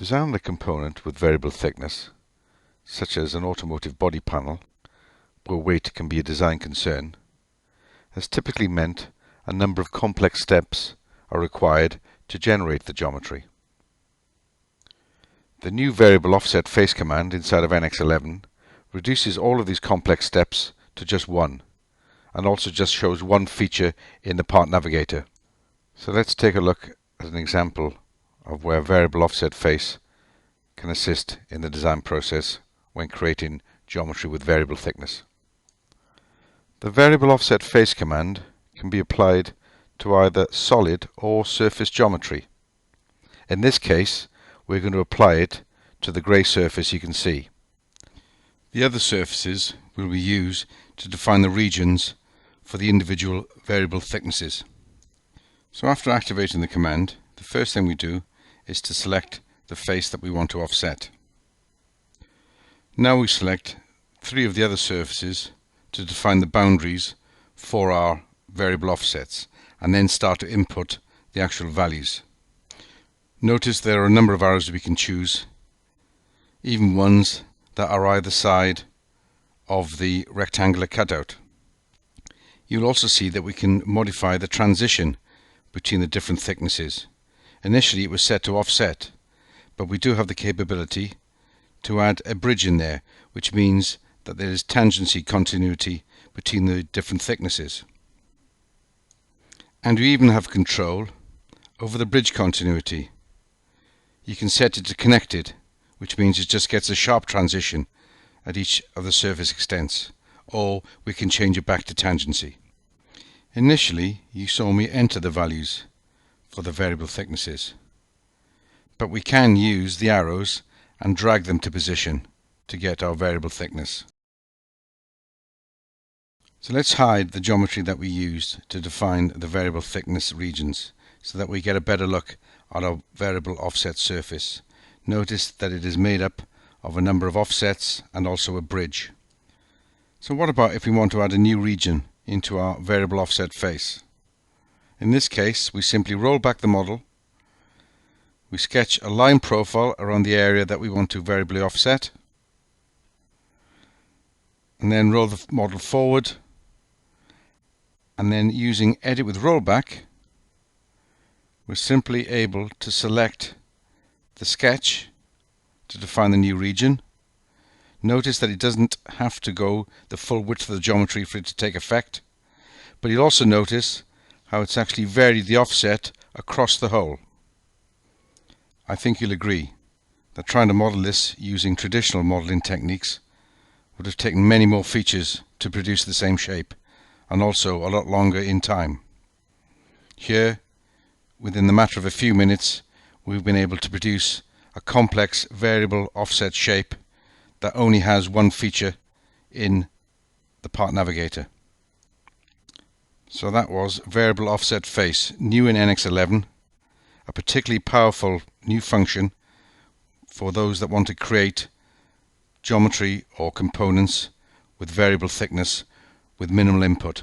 Designing a component with variable thickness, such as an automotive body panel, where weight can be a design concern, has typically meant a number of complex steps are required to generate the geometry. The new variable offset face command inside of NX11 reduces all of these complex steps to just one, and also just shows one feature in the part navigator. So let's take a look at an example of where variable offset face can assist in the design process when creating geometry with variable thickness. The variable offset face command can be applied to either solid or surface geometry. In this case, we're going to apply it to the grey surface you can see. The other surfaces will be used to define the regions for the individual variable thicknesses. So after activating the command, the first thing we do is to select the face that we want to offset. Now we select three of the other surfaces to define the boundaries for our variable offsets, and then start to input the actual values. Notice there are a number of arrows we can choose, even ones that are either side of the rectangular cutout. You'll also see that we can modify the transition between the different thicknesses. Initially it was set to offset, but we do have the capability to add a bridge in there, which means that there is tangency continuity between the different thicknesses. And we even have control over the bridge continuity. You can set it to connected, which means it just gets a sharp transition at each of the surface extents, or we can change it back to tangency. Initially you saw me enter the values for the variable thicknesses, but we can use the arrows and drag them to position to get our variable thickness. So let's hide the geometry that we used to define the variable thickness regions so that we get a better look at our variable offset surface. Notice that it is made up of a number of offsets and also a bridge. So what about if we want to add a new region into our variable offset face? In this case, we simply roll back the model, we sketch a line profile around the area that we want to variably offset, and then roll the model forward, and then using Edit with Rollback, we're simply able to select the sketch to define the new region. Notice that it doesn't have to go the full width of the geometry for it to take effect, but you'll also notice how it's actually varied the offset across the whole. I think you'll agree that trying to model this using traditional modeling techniques would have taken many more features to produce the same shape, and also a lot longer in time. Here, within the matter of a few minutes, we've been able to produce a complex variable offset shape that only has one feature in the part navigator. So that was variable offset face, new in NX11, a particularly powerful new function for those that want to create geometry or components with variable thickness with minimal input.